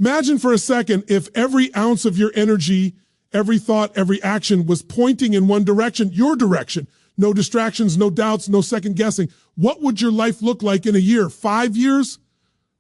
Imagine for a second if every ounce of your energy, every thought, every action was pointing in one direction, your direction. No distractions, no doubts, no second guessing. What would your life look like in a year? 5 years?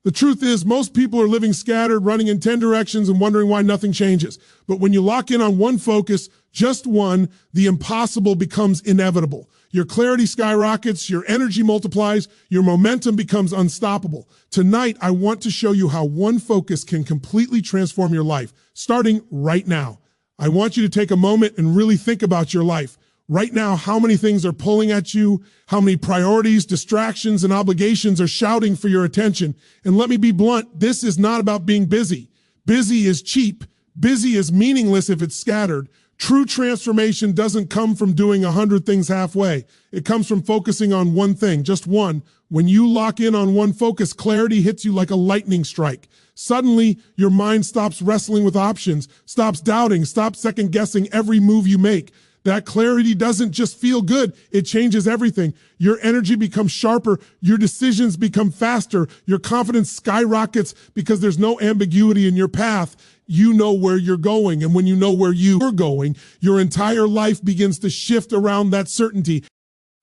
The truth is, most people are living scattered, running in 10 directions and wondering why nothing changes. But when you lock in on one focus, just one, the impossible becomes inevitable. Your clarity skyrockets, your energy multiplies, your momentum becomes unstoppable. Tonight, I want to show you how one focus can completely transform your life, starting right now. I want you to take a moment and really think about your life. Right now, how many things are pulling at you? How many priorities, distractions, and obligations are shouting for your attention? And let me be blunt, this is not about being busy. Busy is cheap. Busy is meaningless if it's scattered. True transformation doesn't come from doing 100 things halfway. It comes from focusing on one thing, just one. When you lock in on one focus, clarity hits you like a lightning strike. Suddenly, your mind stops wrestling with options, stops doubting, stops second-guessing every move you make. That clarity doesn't just feel good, it changes everything. Your energy becomes sharper, your decisions become faster, your confidence skyrockets because there's no ambiguity in your path. You know where you're going, and when you know where you're going, your entire life begins to shift around that certainty.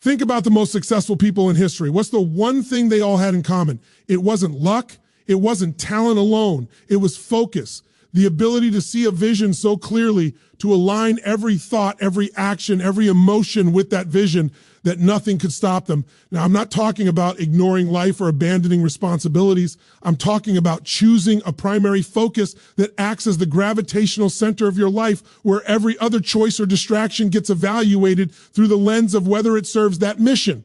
Think about the most successful people in history. What's the one thing they all had in common? It wasn't luck, it wasn't talent alone, it was focus. The ability to see a vision so clearly, to align every thought, every action, every emotion with that vision that nothing could stop them. Now, I'm not talking about ignoring life or abandoning responsibilities. I'm talking about choosing a primary focus that acts as the gravitational center of your life, where every other choice or distraction gets evaluated through the lens of whether it serves that mission.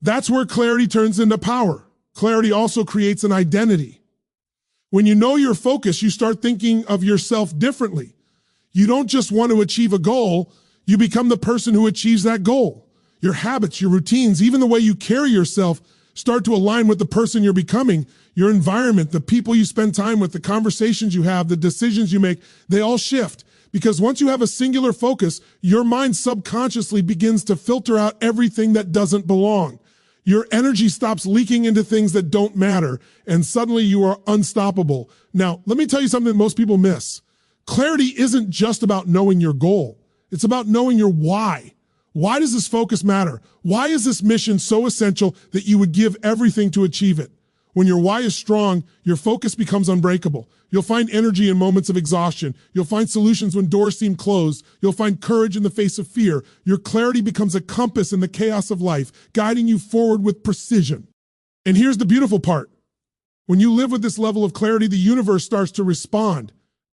That's where clarity turns into power. Clarity also creates an identity. When you know your focus, you start thinking of yourself differently. You don't just want to achieve a goal, you become the person who achieves that goal. Your habits, your routines, even the way you carry yourself start to align with the person you're becoming. Your environment, the people you spend time with, the conversations you have, the decisions you make, they all shift. Because once you have a singular focus, your mind subconsciously begins to filter out everything that doesn't belong. Your energy stops leaking into things that don't matter, and suddenly you are unstoppable. Now, let me tell you something that most people miss. Clarity isn't just about knowing your goal. It's about knowing your why. Why does this focus matter? Why is this mission so essential that you would give everything to achieve it? When your why is strong, your focus becomes unbreakable. You'll find energy in moments of exhaustion. You'll find solutions when doors seem closed. You'll find courage in the face of fear. Your clarity becomes a compass in the chaos of life, guiding you forward with precision. And here's the beautiful part. When you live with this level of clarity, the universe starts to respond.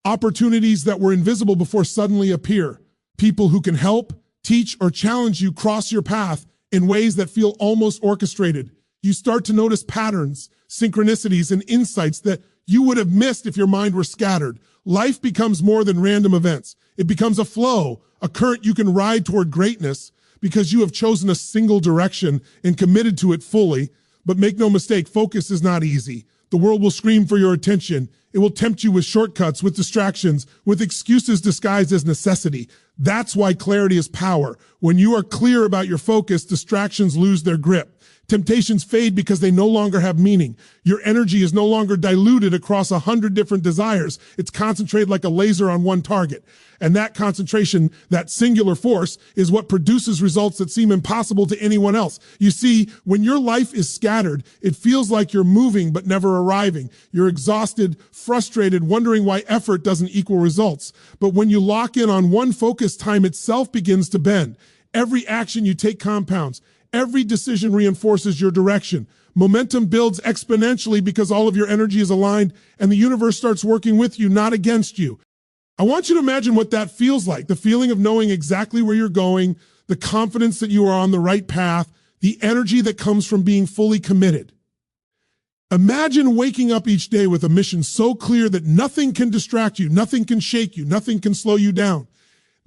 Opportunities that were invisible before suddenly appear. People who can help, teach, or challenge you cross your path in ways that feel almost orchestrated. You start to notice patterns, synchronicities, and insights that you would have missed if your mind were scattered. Life becomes more than random events. It becomes a flow, a current you can ride toward greatness because you have chosen a single direction and committed to it fully. But make no mistake, focus is not easy. The world will scream for your attention. It will tempt you with shortcuts, with distractions, with excuses disguised as necessity. That's why clarity is power. When you are clear about your focus, distractions lose their grip. Temptations fade because they no longer have meaning. Your energy is no longer diluted across 100 different desires. It's concentrated like a laser on one target. And that concentration, that singular force, is what produces results that seem impossible to anyone else. You see, when your life is scattered, it feels like you're moving but never arriving. You're exhausted, frustrated, wondering why effort doesn't equal results. But when you lock in on one focus, time itself begins to bend. Every action you take compounds. Every decision reinforces your direction. Momentum builds exponentially because all of your energy is aligned and the universe starts working with you, not against you. I want you to imagine what that feels like, the feeling of knowing exactly where you're going, the confidence that you are on the right path, the energy that comes from being fully committed. Imagine waking up each day with a mission so clear that nothing can distract you, nothing can shake you, nothing can slow you down.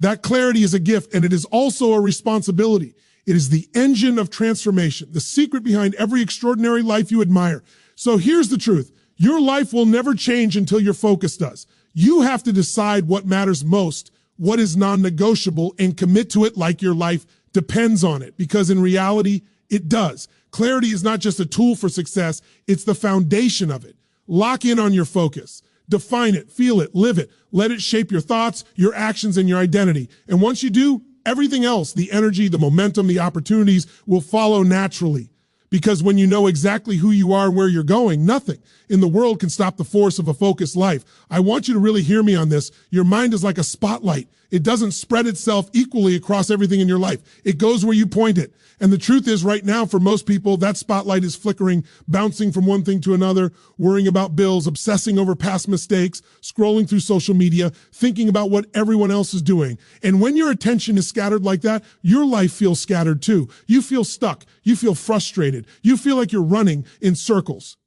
That clarity is a gift, and it is also a responsibility. It is the engine of transformation, the secret behind every extraordinary life you admire. So here's the truth. Your life will never change until your focus does. You have to decide what matters most, what is non-negotiable, and commit to it like your life depends on it, because in reality, it does. Clarity is not just a tool for success, it's the foundation of it. Lock in on your focus. Define it, feel it, live it. Let it shape your thoughts, your actions, and your identity. And once you do, everything else, the energy, the momentum, the opportunities will follow naturally. Because when you know exactly who you are and where you're going, nothing in the world can stop the force of a focused life. I want you to really hear me on this. Your mind is like a spotlight. It doesn't spread itself equally across everything in your life. It goes where you point it. And the truth is right now, for most people, that spotlight is flickering, bouncing from one thing to another, worrying about bills, obsessing over past mistakes, scrolling through social media, thinking about what everyone else is doing. And when your attention is scattered like that, your life feels scattered too. You feel stuck. You feel frustrated. You feel like you're running in circles.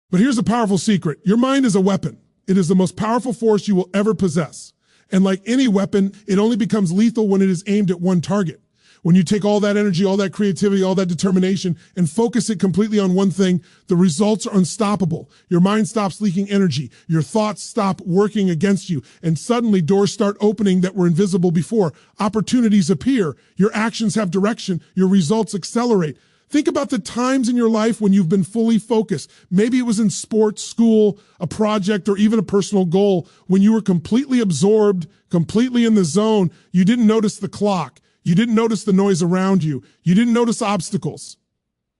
But here's a powerful secret. Your mind is a weapon. It is the most powerful force you will ever possess. And like any weapon, it only becomes lethal when it is aimed at one target. When you take all that energy, all that creativity, all that determination, and focus it completely on one thing, the results are unstoppable. Your mind stops leaking energy. Your thoughts stop working against you. And suddenly doors start opening that were invisible before. Opportunities appear. Your actions have direction. Your results accelerate. Think about the times in your life when you've been fully focused. Maybe it was in sports, school, a project, or even a personal goal. When you were completely absorbed, completely in the zone, you didn't notice the clock. You didn't notice the noise around you. You didn't notice obstacles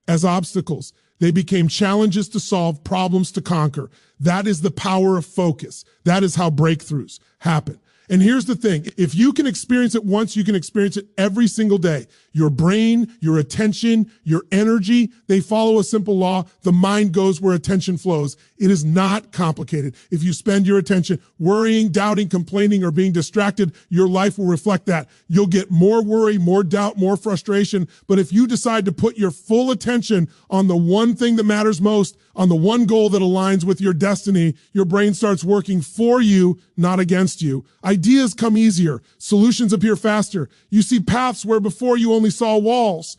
as obstacles. They became challenges to solve, problems to conquer. That is the power of focus. That is how breakthroughs happen. And here's the thing. If you can experience it once, you can experience it every single day. Your brain, your attention, your energy, they follow a simple law. The mind goes where attention flows. It is not complicated. If you spend your attention worrying, doubting, complaining, or being distracted, your life will reflect that. You'll get more worry, more doubt, more frustration. But if you decide to put your full attention on the one thing that matters most, on the one goal that aligns with your destiny, your brain starts working for you, not against you. Ideas come easier. Solutions appear faster. You see paths where before you only saw walls.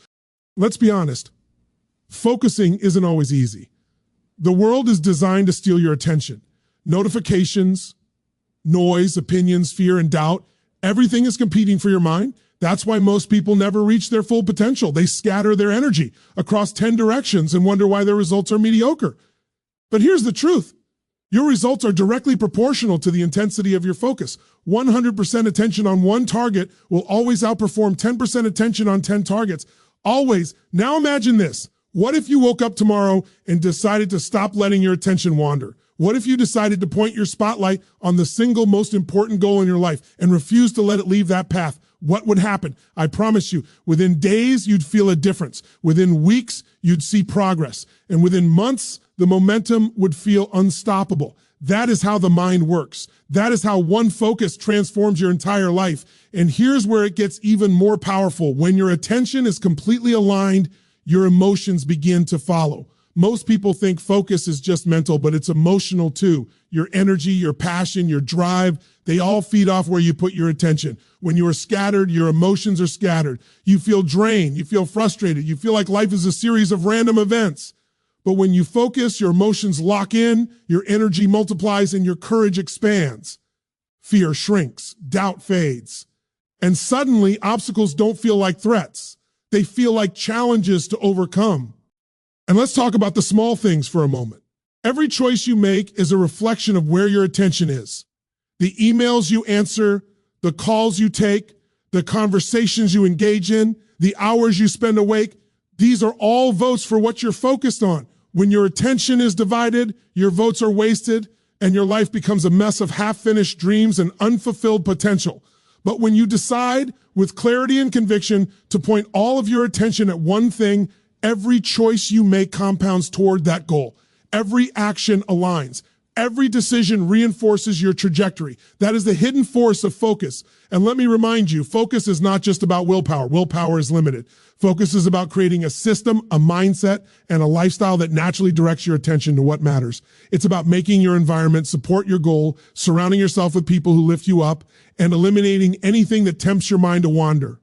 Let's be honest. Focusing isn't always easy. The world is designed to steal your attention. Notifications, noise, opinions, fear, and doubt. Everything is competing for your mind. That's why most people never reach their full potential. They scatter their energy across 10 directions and wonder why their results are mediocre. But here's the truth. Your results are directly proportional to the intensity of your focus. 100% attention on one target will always outperform 10% attention on 10 targets. Always. Now imagine this. What if you woke up tomorrow and decided to stop letting your attention wander? What if you decided to point your spotlight on the single most important goal in your life and refuse to let it leave that path? What would happen? I promise you, within days, you'd feel a difference. Within weeks, you'd see progress. And within months, the momentum would feel unstoppable. That is how the mind works. That is how one focus transforms your entire life. And here's where it gets even more powerful. When your attention is completely aligned, your emotions begin to follow. Most people think focus is just mental, but it's emotional too. Your energy, your passion, your drive, they all feed off where you put your attention. When you are scattered, your emotions are scattered. You feel drained. You feel frustrated. You feel like life is a series of random events. But when you focus, your emotions lock in, your energy multiplies, and your courage expands. Fear shrinks, doubt fades. And suddenly, obstacles don't feel like threats. They feel like challenges to overcome. And let's talk about the small things for a moment. Every choice you make is a reflection of where your attention is. The emails you answer, the calls you take, the conversations you engage in, the hours you spend awake, these are all votes for what you're focused on. When your attention is divided, your votes are wasted, and your life becomes a mess of half-finished dreams and unfulfilled potential. But when you decide with clarity and conviction to point all of your attention at one thing, every choice you make compounds toward that goal. Every action aligns. Every decision reinforces your trajectory. That is the hidden force of focus. And let me remind you, focus is not just about willpower. Willpower is limited. Focus is about creating a system, a mindset, and a lifestyle that naturally directs your attention to what matters. It's about making your environment support your goal, surrounding yourself with people who lift you up, and eliminating anything that tempts your mind to wander.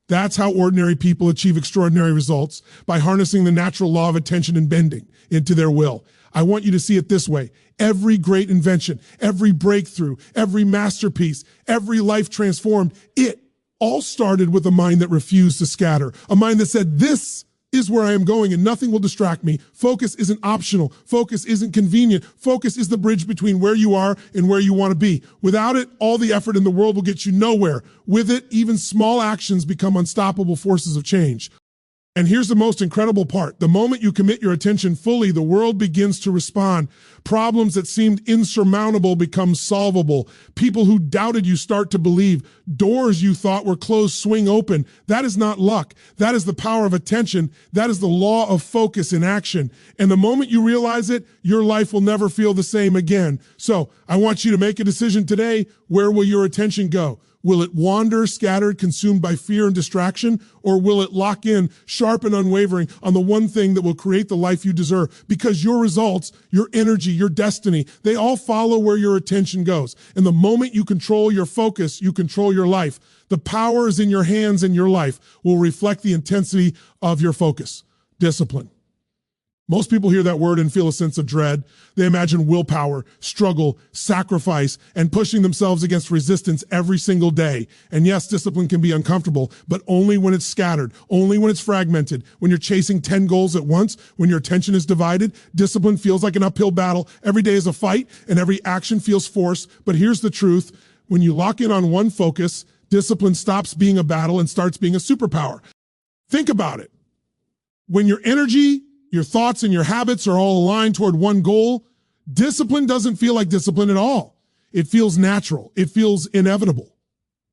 That's how ordinary people achieve extraordinary results, by harnessing the natural law of attention and bending into their will. I want you to see it this way. Every great invention, every breakthrough, every masterpiece, every life transformed, it all started with a mind that refused to scatter. A mind that said, this is where I am going and nothing will distract me. Focus isn't optional. Focus isn't convenient. Focus is the bridge between where you are and where you want to be. Without it, all the effort in the world will get you nowhere. With it, even small actions become unstoppable forces of change. And here's the most incredible part. The moment you commit your attention fully, the world begins to respond. Problems that seemed insurmountable become solvable. People who doubted you start to believe. Doors you thought were closed swing open. That is not luck. That is the power of attention. That is the law of focus in action. And the moment you realize it, your life will never feel the same again. So I want you to make a decision today. Where will your attention go? Will it wander, scattered, consumed by fear and distraction? Or will it lock in, sharp and unwavering, on the one thing that will create the life you deserve? Because your results, your energy, your destiny, they all follow where your attention goes. And the moment you control your focus, you control your life. The power is in your hands, and your life will reflect the intensity of your focus. Discipline. Most people hear that word and feel a sense of dread. They imagine willpower, struggle, sacrifice, and pushing themselves against resistance every single day. And yes, discipline can be uncomfortable, but only when it's scattered, only when it's fragmented, when you're chasing 10 goals at once, when your attention is divided. Discipline feels like an uphill battle. Every day is a fight, and every action feels forced. But here's the truth. When you lock in on one focus, discipline stops being a battle and starts being a superpower. Think about it. When your energy, your thoughts and your habits are all aligned toward one goal, discipline doesn't feel like discipline at all. It feels natural. It feels inevitable.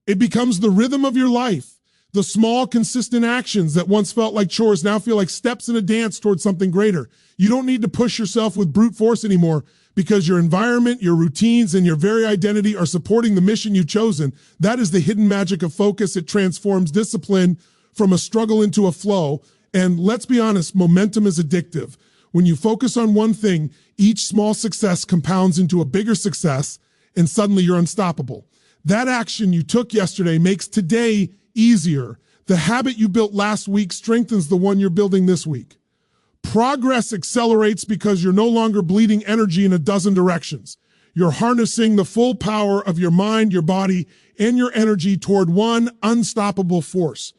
It becomes the rhythm of your life. The small, consistent actions that once felt like chores now feel like steps in a dance towards something greater. You don't need to push yourself with brute force anymore because your environment, your routines, and your very identity are supporting the mission you've chosen. That is the hidden magic of focus. It transforms discipline from a struggle into a flow. And let's be honest, momentum is addictive. When you focus on one thing, each small success compounds into a bigger success, and suddenly you're unstoppable. That action you took yesterday makes today easier. The habit you built last week strengthens the one you're building this week. Progress accelerates because you're no longer bleeding energy in a dozen directions. You're harnessing the full power of your mind, your body, and your energy toward one unstoppable force.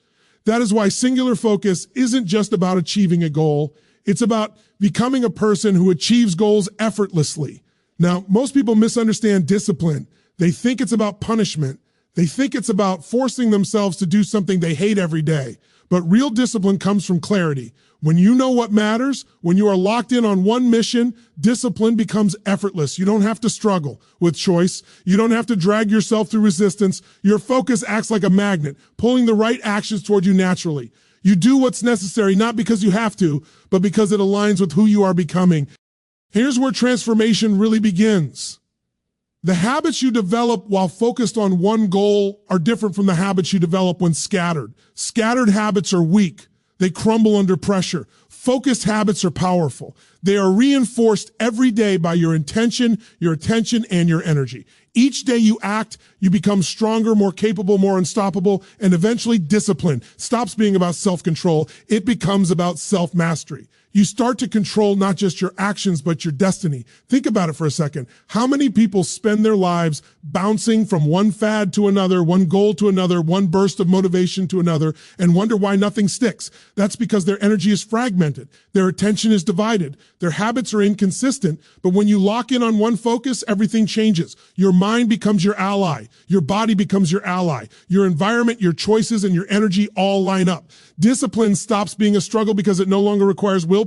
That is why singular focus isn't just about achieving a goal. It's about becoming a person who achieves goals effortlessly. Now, most people misunderstand discipline. They think it's about punishment. They think it's about forcing themselves to do something they hate every day. But real discipline comes from clarity. When you know what matters, when you are locked in on one mission, discipline becomes effortless. You don't have to struggle with choice. You don't have to drag yourself through resistance. Your focus acts like a magnet, pulling the right actions toward you naturally. You do what's necessary, not because you have to, but because it aligns with who you are becoming. Here's where transformation really begins. The habits you develop while focused on one goal are different from the habits you develop when scattered. Scattered habits are weak. They crumble under pressure. Focused habits are powerful. They are reinforced every day by your intention, your attention, and your energy. Each day you act, you become stronger, more capable, more unstoppable, and eventually discipline stops being about self-control. It becomes about self-mastery. You start to control not just your actions, but your destiny. Think about it for a second. How many people spend their lives bouncing from one fad to another, one goal to another, one burst of motivation to another, and wonder why nothing sticks? That's because their energy is fragmented. Their attention is divided. Their habits are inconsistent. But when you lock in on one focus, everything changes. Your mind becomes your ally. Your body becomes your ally. Your environment, your choices, and your energy all line up. Discipline stops being a struggle because it no longer requires willpower.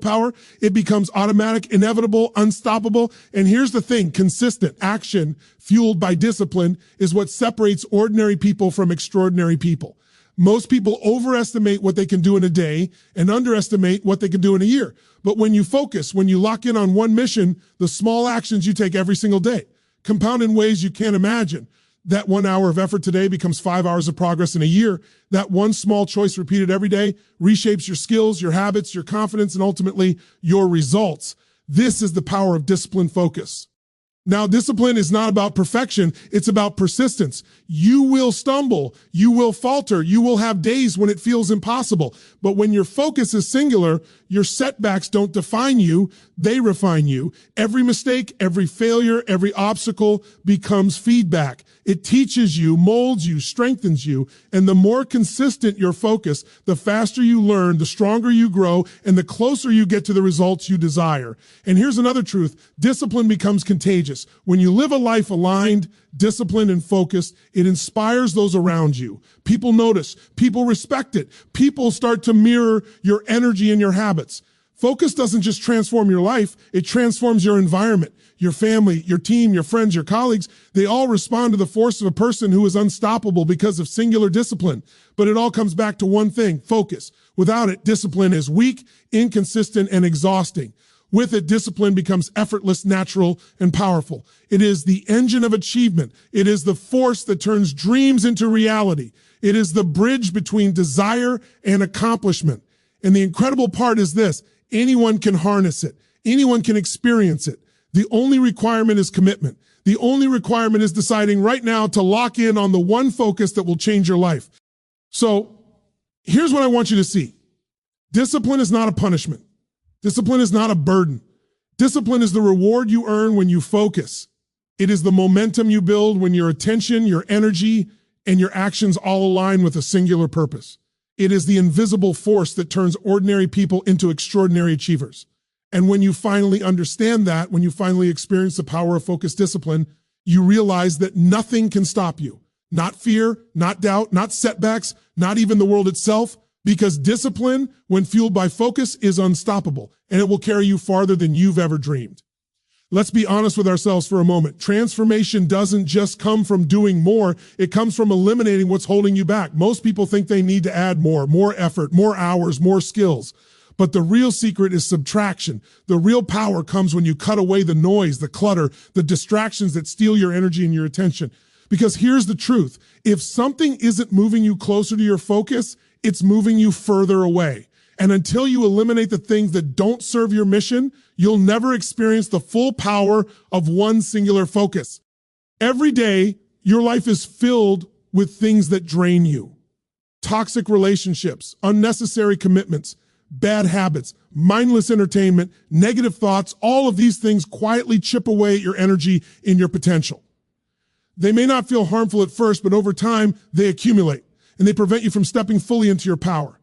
It becomes automatic, inevitable, unstoppable. And here's the thing, consistent action fueled by discipline is what separates ordinary people from extraordinary people. Most people overestimate what they can do in a day and underestimate what they can do in a year. But when you focus, when you lock in on one mission, the small actions you take every single day compound in ways you can't imagine. That 1 hour of effort today becomes 5 hours of progress in a year. That one small choice repeated every day reshapes your skills, your habits, your confidence, and ultimately your results. This is the power of disciplined focus. Now, discipline is not about perfection. It's about persistence. You will stumble. You will falter. You will have days when it feels impossible. But when your focus is singular, your setbacks don't define you. They refine you. Every mistake, every failure, every obstacle becomes feedback. It teaches you, molds you, strengthens you. And the more consistent your focus, the faster you learn, the stronger you grow, and the closer you get to the results you desire. And here's another truth. Discipline becomes contagious. When you live a life aligned, disciplined, and focused, it inspires those around you. People notice. People respect it. People start to mirror your energy and your habits. Focus doesn't just transform your life, it transforms your environment. Your family, your team, your friends, your colleagues, they all respond to the force of a person who is unstoppable because of singular discipline. But it all comes back to one thing, focus. Without it, discipline is weak, inconsistent, and exhausting. With it, discipline becomes effortless, natural, and powerful. It is the engine of achievement. It is the force that turns dreams into reality. It is the bridge between desire and accomplishment. And the incredible part is this, anyone can harness it. Anyone can experience it. The only requirement is commitment. The only requirement is deciding right now to lock in on the one focus that will change your life. So here's what I want you to see. Discipline is not a punishment. Discipline is not a burden. Discipline is the reward you earn when you focus. It is the momentum you build when your attention, your energy, and your actions all align with a singular purpose. It is the invisible force that turns ordinary people into extraordinary achievers. And when you finally understand that, when you finally experience the power of focused discipline, you realize that nothing can stop you. Not fear, not doubt, not setbacks, not even the world itself, because discipline, when fueled by focus, is unstoppable, and it will carry you farther than you've ever dreamed. Let's be honest with ourselves for a moment. Transformation doesn't just come from doing more. It comes from eliminating what's holding you back. Most people think they need to add more effort, more hours, more skills. But the real secret is subtraction. The real power comes when you cut away the noise, the clutter, the distractions that steal your energy and your attention. Because here's the truth. If something isn't moving you closer to your focus, it's moving you further away. And until you eliminate the things that don't serve your mission, you'll never experience the full power of one singular focus. Every day, your life is filled with things that drain you. Toxic relationships, unnecessary commitments, bad habits, mindless entertainment, negative thoughts, all of these things quietly chip away at your energy and your potential. They may not feel harmful at first, but over time, they accumulate, and they prevent you from stepping fully into your power.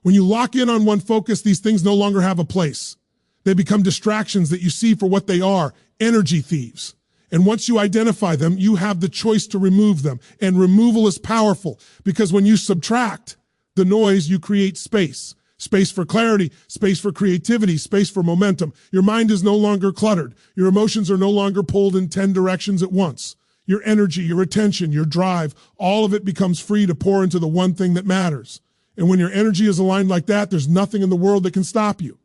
When you lock in on one focus, these things no longer have a place. They become distractions that you see for what they are, energy thieves. And once you identify them, you have the choice to remove them. And removal is powerful, because when you subtract the noise, you create space. Space for clarity, space for creativity, space for momentum. Your mind is no longer cluttered. Your emotions are no longer pulled in 10 directions at once. Your energy, your attention, your drive, all of it becomes free to pour into the one thing that matters. And when your energy is aligned like that, there's nothing in the world that can stop you.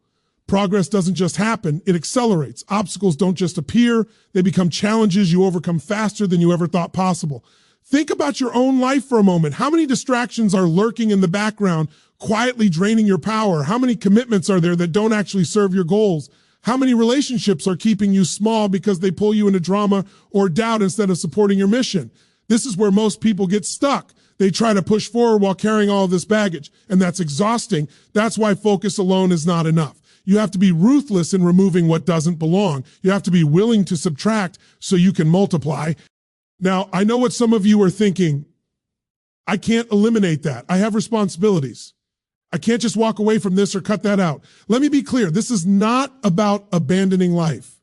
Progress doesn't just happen, it accelerates. Obstacles don't just appear, they become challenges you overcome faster than you ever thought possible. Think about your own life for a moment. How many distractions are lurking in the background, quietly draining your power? How many commitments are there that don't actually serve your goals? How many relationships are keeping you small because they pull you into drama or doubt instead of supporting your mission? This is where most people get stuck. They try to push forward while carrying all of this baggage, and that's exhausting. That's why focus alone is not enough. You have to be ruthless in removing what doesn't belong. You have to be willing to subtract so you can multiply. Now, I know what some of you are thinking. I can't eliminate that. I have responsibilities. I can't just walk away from this or cut that out. Let me be clear. This is not about abandoning life.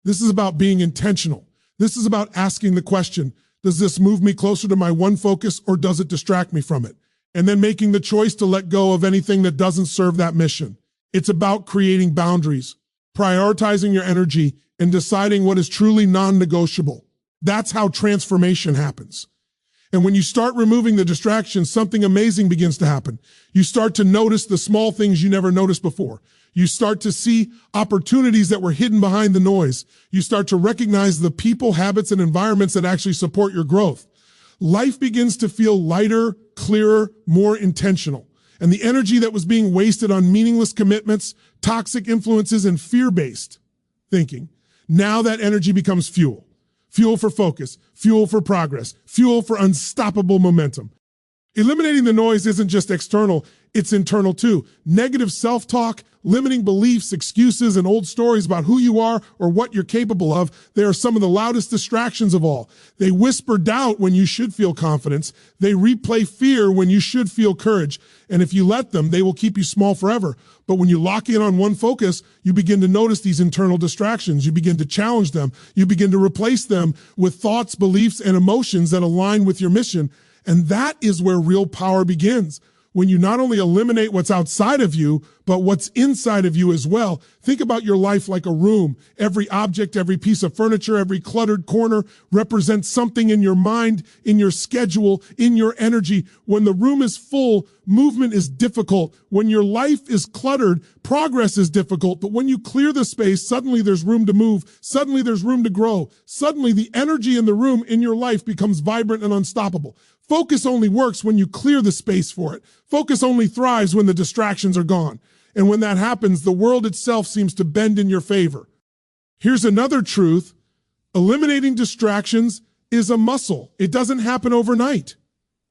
This is about being intentional. This is about asking the question, does this move me closer to my one focus, or does it distract me from it? And then making the choice to let go of anything that doesn't serve that mission. It's about creating boundaries, prioritizing your energy, and deciding what is truly non-negotiable. That's how transformation happens. And when you start removing the distractions, something amazing begins to happen. You start to notice the small things you never noticed before. You start to see opportunities that were hidden behind the noise. You start to recognize the people, habits, and environments that actually support your growth. Life begins to feel lighter, clearer, more intentional. And the energy that was being wasted on meaningless commitments, toxic influences, and fear-based thinking, now that energy becomes fuel. fuel for focus, fuel for progress, fuel for unstoppable momentum. Eliminating the noise isn't just external, it's internal too. Negative self-talk, limiting beliefs, excuses, and old stories about who you are or what you're capable of, they are some of the loudest distractions of all. They whisper doubt when you should feel confidence. They replay fear when you should feel courage. And if you let them, they will keep you small forever. But when you lock in on one focus, you begin to notice these internal distractions. You begin to challenge them. You begin to replace them with thoughts, beliefs, and emotions that align with your mission. And that is where real power begins. When you not only eliminate what's outside of you, but what's inside of you as well. Think about your life like a room. Every object, every piece of furniture, every cluttered corner represents something in your mind, in your schedule, in your energy. When the room is full, movement is difficult. When your life is cluttered, progress is difficult. But when you clear the space, suddenly there's room to move. Suddenly there's room to grow. Suddenly the energy in the room in your life becomes vibrant and unstoppable. Focus only works when you clear the space for it. Focus only thrives when the distractions are gone. And when that happens, the world itself seems to bend in your favor. Here's another truth. Eliminating distractions is a muscle. It doesn't happen overnight.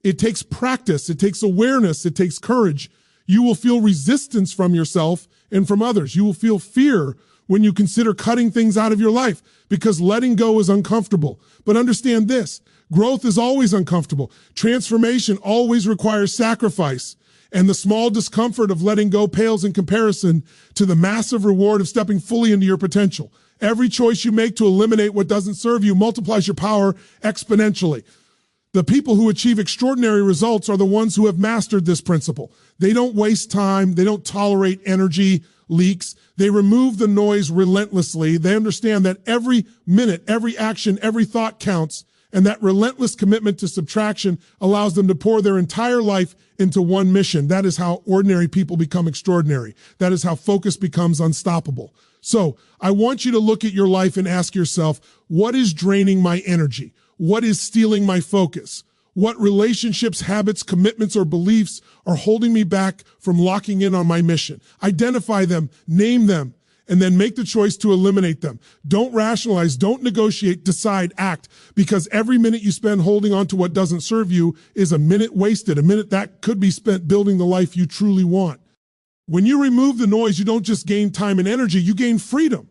It takes practice. It takes awareness. It takes courage. You will feel resistance from yourself and from others. You will feel fear when you consider cutting things out of your life because letting go is uncomfortable. But understand this. Growth is always uncomfortable. Transformation always requires sacrifice. And the small discomfort of letting go pales in comparison to the massive reward of stepping fully into your potential. Every choice you make to eliminate what doesn't serve you multiplies your power exponentially. The people who achieve extraordinary results are the ones who have mastered this principle. They don't waste time. They don't tolerate energy leaks. They remove the noise relentlessly. They understand that every minute, every action, every thought counts. And that relentless commitment to subtraction allows them to pour their entire life into one mission. That is how ordinary people become extraordinary. That is how focus becomes unstoppable. So I want you to look at your life and ask yourself, what is draining my energy? What is stealing my focus? What relationships, habits, commitments, or beliefs are holding me back from locking in on my mission? Identify them, name them, and then make the choice to eliminate them. Don't rationalize, don't negotiate, decide, act, because every minute you spend holding on to what doesn't serve you is a minute wasted, a minute that could be spent building the life you truly want. When you remove the noise, you don't just gain time and energy, you gain freedom.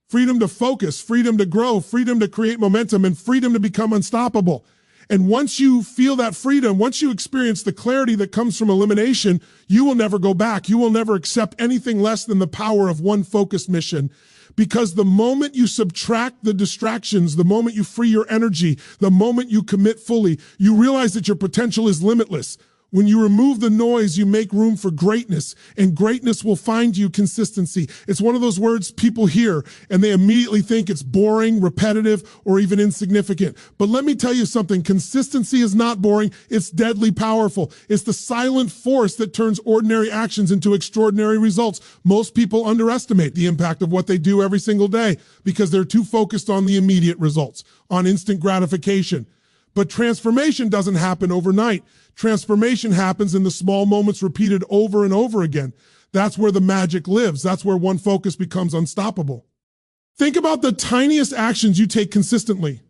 Freedom to focus, freedom to grow, freedom to create momentum, and freedom to become unstoppable. And once you feel that freedom, once you experience the clarity that comes from elimination, you will never go back. You will never accept anything less than the power of one focused mission. Because the moment you subtract the distractions, the moment you free your energy, the moment you commit fully, you realize that your potential is limitless. When you remove the noise, you make room for greatness, and greatness will find you consistency. It's one of those words people hear, and they immediately think it's boring, repetitive, or even insignificant. But let me tell you something. Consistency is not boring. It's deadly powerful. It's the silent force that turns ordinary actions into extraordinary results. Most people underestimate the impact of what they do every single day because they're too focused on the immediate results, on instant gratification. But transformation doesn't happen overnight. Transformation happens in the small moments repeated over and over again. That's where the magic lives. That's where one focus becomes unstoppable. Think about the tiniest actions you take consistently.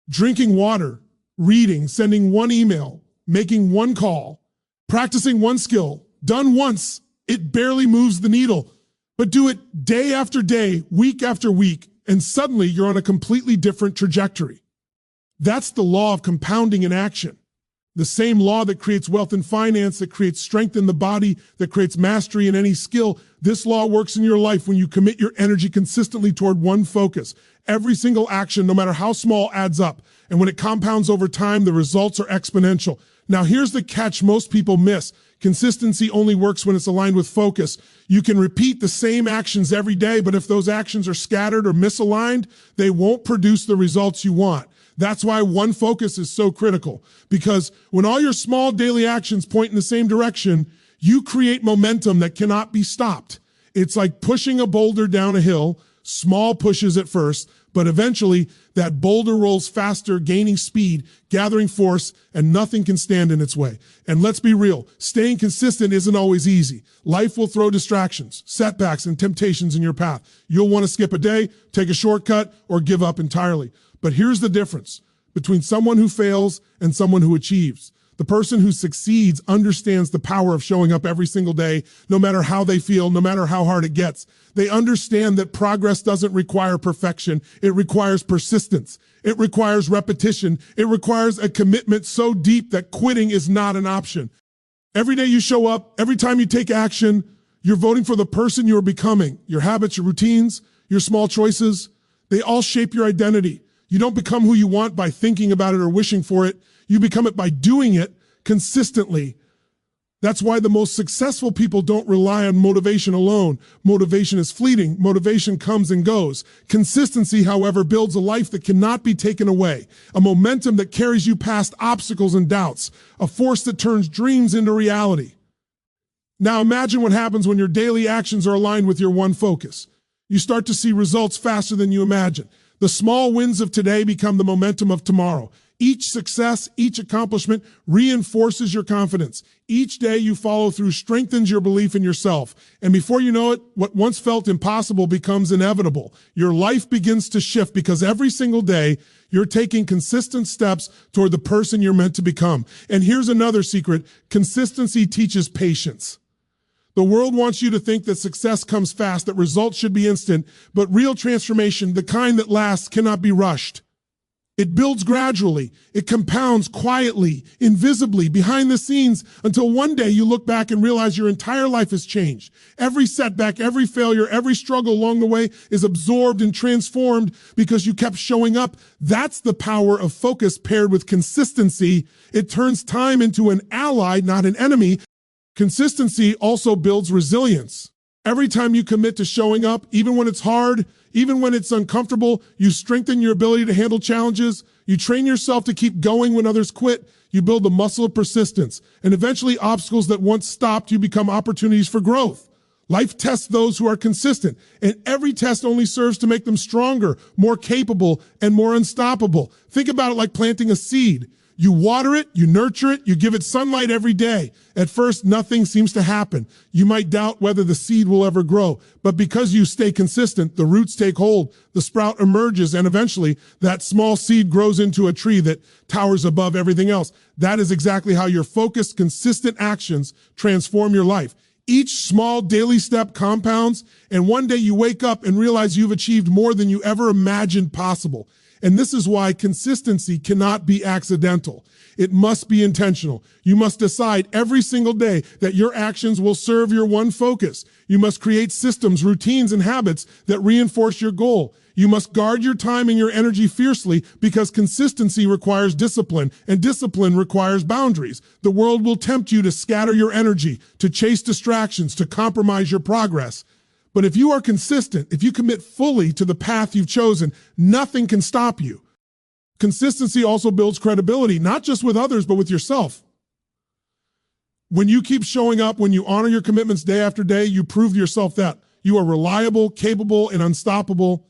Drinking water, reading, sending one email, making one call, practicing one skill. Done once, it barely moves the needle. But do it day after day, week after week, and suddenly you're on a completely different trajectory. That's the law of compounding in action. The same law that creates wealth and finance, that creates strength in the body, that creates mastery in any skill. This law works in your life when you commit your energy consistently toward one focus. Every single action, no matter how small, adds up. And when it compounds over time, the results are exponential. Now, here's the catch most people miss. Consistency only works when it's aligned with focus. You can repeat the same actions every day, but if those actions are scattered or misaligned, they won't produce the results you want. That's why one focus is so critical, because when all your small daily actions point in the same direction, you create momentum that cannot be stopped. It's like pushing a boulder down a hill, small pushes at first, But eventually, that boulder rolls faster, gaining speed, gathering force, and nothing can stand in its way. And let's be real, staying consistent isn't always easy. Life will throw distractions, setbacks, and temptations in your path. You'll want to skip a day, take a shortcut, or give up entirely. But here's the difference between someone who fails and someone who achieves. The person who succeeds understands the power of showing up every single day, no matter how they feel, no matter how hard it gets. They understand that progress doesn't require perfection. It requires persistence. It requires repetition. It requires a commitment so deep that quitting is not an option. Every day you show up, every time you take action, you're voting for the person you are becoming. Your habits, your routines, your small choices, they all shape your identity. You don't become who you want by thinking about it or wishing for it. You become it by doing it consistently. That's why the most successful people don't rely on motivation alone. Motivation is fleeting. Motivation comes and goes. Consistency, however, builds a life that cannot be taken away. A momentum that carries you past obstacles and doubts. A force that turns dreams into reality. Now imagine what happens when your daily actions are aligned with your one focus. You start to see results faster than you imagine. The small wins of today become the momentum of tomorrow. Each success, each accomplishment reinforces your confidence. Each day you follow through strengthens your belief in yourself. And before you know it, what once felt impossible becomes inevitable. Your life begins to shift because every single day you're taking consistent steps toward the person you're meant to become. And here's another secret. Consistency teaches patience. The world wants you to think that success comes fast, that results should be instant, but real transformation, the kind that lasts, cannot be rushed. It builds gradually. It compounds quietly, invisibly, behind the scenes, until one day you look back and realize your entire life has changed. Every setback, every failure, every struggle along the way is absorbed and transformed because you kept showing up. That's the power of focus paired with consistency. It turns time into an ally, not an enemy. Consistency also builds resilience. Every time you commit to showing up, even when it's hard, even when it's uncomfortable, you strengthen your ability to handle challenges. You train yourself to keep going when others quit. You build the muscle of persistence. And eventually, obstacles that once stopped you become opportunities for growth. Life tests those who are consistent, and every test only serves to make them stronger, more capable, and more unstoppable. Think about it like planting a seed. You water it, you nurture it, you give it sunlight every day. At first, nothing seems to happen. You might doubt whether the seed will ever grow, but because you stay consistent, the roots take hold, the sprout emerges, and eventually that small seed grows into a tree that towers above everything else. That is exactly how your focused, consistent actions transform your life. Each small daily step compounds, and one day you wake up and realize you've achieved more than you ever imagined possible. And this is why consistency cannot be accidental. It must be intentional. You must decide every single day that your actions will serve your one focus. You must create systems, routines, and habits that reinforce your goal. You must guard your time and your energy fiercely because consistency requires discipline, and discipline requires boundaries. The world will tempt you to scatter your energy, to chase distractions, to compromise your progress. But if you are consistent, if you commit fully to the path you've chosen, nothing can stop you. Consistency also builds credibility, not just with others, but with yourself. When you keep showing up, when you honor your commitments day after day, you prove to yourself that you are reliable, capable, and unstoppable.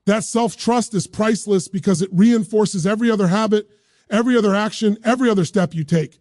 That self-trust is priceless because it reinforces every other habit, every other action, every other step you take.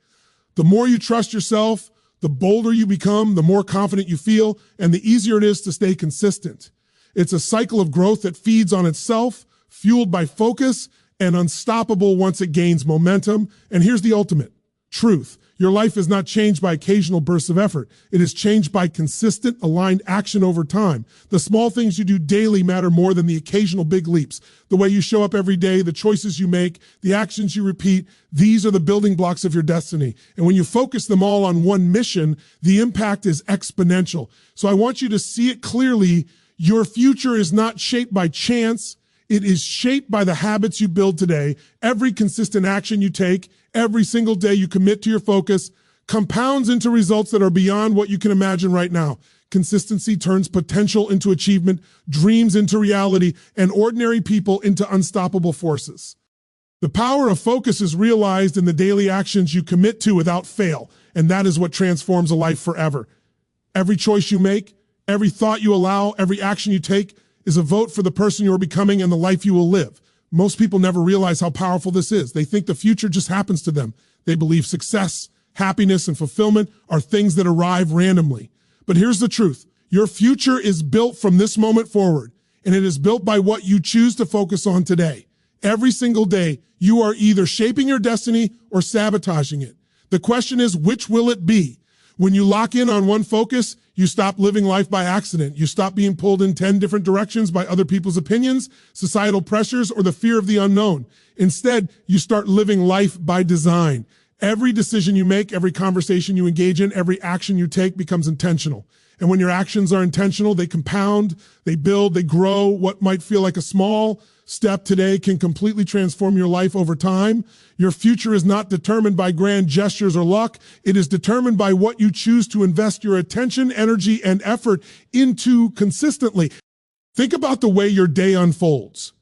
The more you trust yourself, the bolder you become, the more confident you feel, and the easier it is to stay consistent. It's a cycle of growth that feeds on itself, fueled by focus, and unstoppable once it gains momentum. And here's the ultimate truth. Your life is not changed by occasional bursts of effort. It is changed by consistent, aligned action over time. The small things you do daily matter more than the occasional big leaps. The way you show up every day, the choices you make, the actions you repeat, these are the building blocks of your destiny. And when you focus them all on one mission, the impact is exponential. So I want you to see it clearly. Your future is not shaped by chance. It is shaped by the habits you build today. Every consistent action you take, every single day you commit to your focus, compounds into results that are beyond what you can imagine right now. Consistency turns potential into achievement, dreams into reality, and ordinary people into unstoppable forces. The power of focus is realized in the daily actions you commit to without fail, and that is what transforms a life forever. Every choice you make, every thought you allow, every action you take, is a vote for the person you're becoming and the life you will live. Most people never realize how powerful this is. They think the future just happens to them. They believe success, happiness, and fulfillment are things that arrive randomly. But here's the truth. Your future is built from this moment forward, and it is built by what you choose to focus on today. Every single day, you are either shaping your destiny or sabotaging it. The question is, which will it be? When you lock in on one focus, you stop living life by accident. You stop being pulled in 10 different directions by other people's opinions, societal pressures, or the fear of the unknown. Instead, you start living life by design. Every decision you make, every conversation you engage in, every action you take becomes intentional. And when your actions are intentional, they compound, they build, they grow. What might feel like a small step today can completely transform your life over time. Your future is not determined by grand gestures or luck. It is determined by what you choose to invest your attention, energy, and effort into consistently. Think about the way your day unfolds.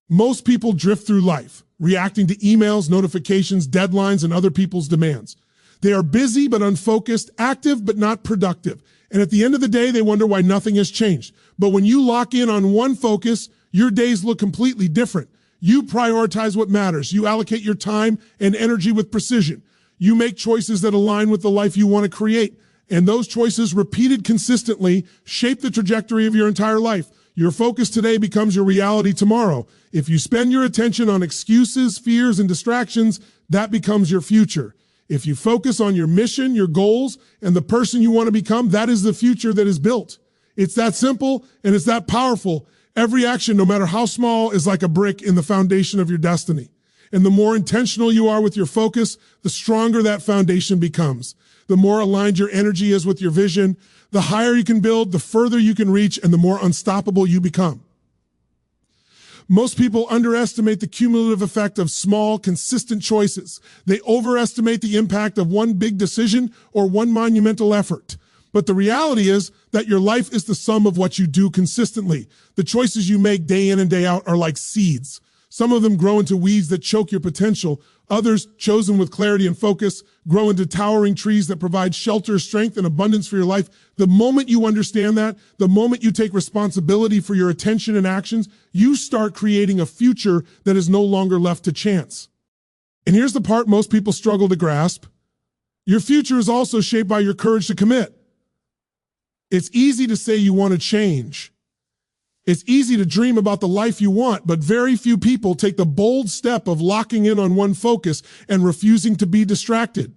Most people drift through life, reacting to emails, notifications, deadlines, and other people's demands. They are busy but unfocused, active but not productive. And at the end of the day, they wonder why nothing has changed. But when you lock in on one focus, your days look completely different. You prioritize what matters. You allocate your time and energy with precision. You make choices that align with the life you want to create. And those choices, repeated consistently, shape the trajectory of your entire life. Your focus today becomes your reality tomorrow. If you spend your attention on excuses, fears, and distractions, that becomes your future. If you focus on your mission, your goals, and the person you want to become, that is the future that is built. It's that simple and it's that powerful. Every action, no matter how small, is like a brick in the foundation of your destiny. And the more intentional you are with your focus, the stronger that foundation becomes. The more aligned your energy is with your vision, the higher you can build, the further you can reach, and the more unstoppable you become. Most people underestimate the cumulative effect of small, consistent choices. They overestimate the impact of one big decision or one monumental effort. But the reality is that your life is the sum of what you do consistently. The choices you make day in and day out are like seeds. Some of them grow into weeds that choke your potential. Others, chosen with clarity and focus, grow into towering trees that provide shelter, strength, and abundance for your life. The moment you understand that, the moment you take responsibility for your attention and actions, you start creating a future that is no longer left to chance. And here's the part most people struggle to grasp. Your future is also shaped by your courage to commit. It's easy to say you want to change. It's easy to dream about the life you want, but very few people take the bold step of locking in on one focus and refusing to be distracted.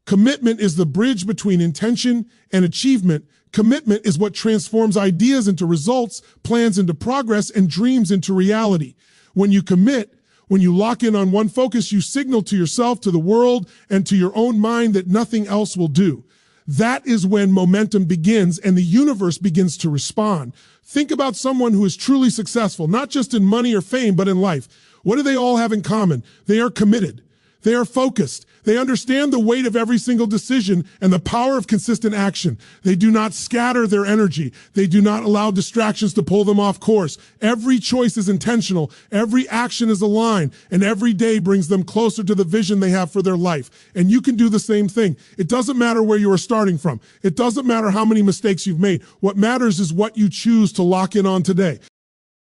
Commitment is the bridge between intention and achievement. Commitment is what transforms ideas into results, plans into progress, and dreams into reality. When you commit, when you lock in on one focus, you signal to yourself, to the world, and to your own mind that nothing else will do. That is when momentum begins and the universe begins to respond. Think about someone who is truly successful, not just in money or fame, but in life. What do they all have in common? They are committed. They are focused. They understand the weight of every single decision and the power of consistent action. They do not scatter their energy. They do not allow distractions to pull them off course. Every choice is intentional. Every action is aligned, and every day brings them closer to the vision they have for their life. And you can do the same thing. It doesn't matter where you are starting from. It doesn't matter how many mistakes you've made. What matters is what you choose to lock in on today.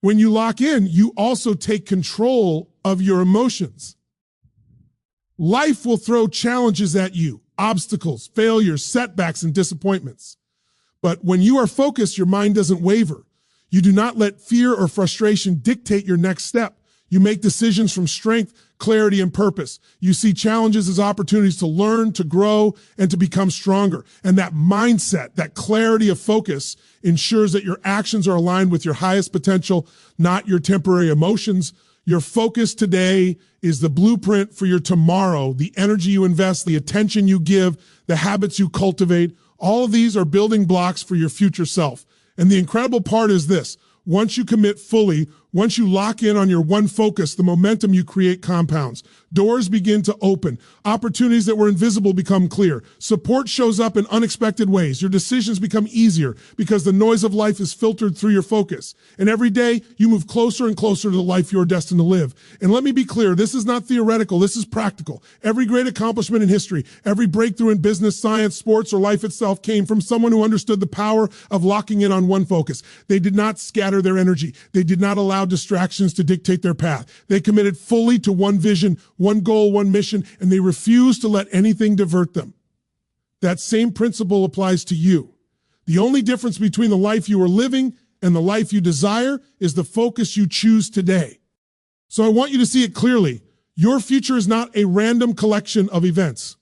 When you lock in, you also take control of your emotions. Life will throw challenges at you, obstacles, failures, setbacks, and disappointments. But when you are focused, your mind doesn't waver. You do not let fear or frustration dictate your next step. You make decisions from strength, clarity, and purpose. You see challenges as opportunities to learn, to grow, and to become stronger. And that mindset, that clarity of focus, ensures that your actions are aligned with your highest potential, not your temporary emotions. Your focus today is the blueprint for your tomorrow. The energy you invest, the attention you give, the habits you cultivate, all of these are building blocks for your future self. And the incredible part is this: once you commit fully, Once you lock in on your one focus, the momentum you create compounds. Doors begin to open. Opportunities that were invisible become clear. Support shows up in unexpected ways. Your decisions become easier because the noise of life is filtered through your focus. And every day, you move closer and closer to the life you're destined to live. And let me be clear, this is not theoretical, this is practical. Every great accomplishment in history, every breakthrough in business, science, sports, or life itself came from someone who understood the power of locking in on one focus. They did not scatter their energy. They did not allow distractions to dictate their path. They committed fully to one vision, one goal, one mission, and they refused to let anything divert them. That same principle applies to you. The only difference between the life you are living and the life you desire is the focus you choose today. So I want you to see it clearly. Your future is not a random collection of events.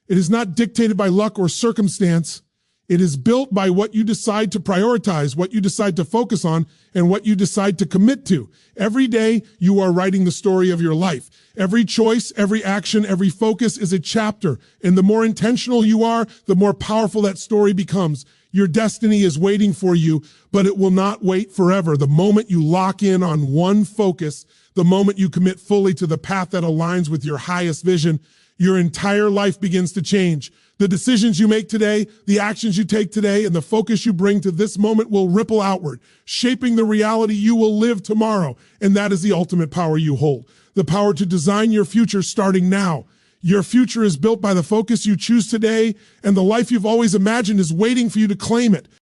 It is not dictated by luck or circumstance. It is built by what you decide to prioritize, what you decide to focus on, and what you decide to commit to. Every day, you are writing the story of your life. Every choice, every action, every focus is a chapter. And the more intentional you are, the more powerful that story becomes. Your destiny is waiting for you, but it will not wait forever. The moment you lock in on one focus, the moment you commit fully to the path that aligns with your highest vision, your entire life begins to change. The decisions you make today, the actions you take today, and the focus you bring to this moment will ripple outward, shaping the reality you will live tomorrow. And that is the ultimate power you hold. The power to design your future starting now. Your future is built by the focus you choose today, and the life you've always imagined is waiting for you to claim it.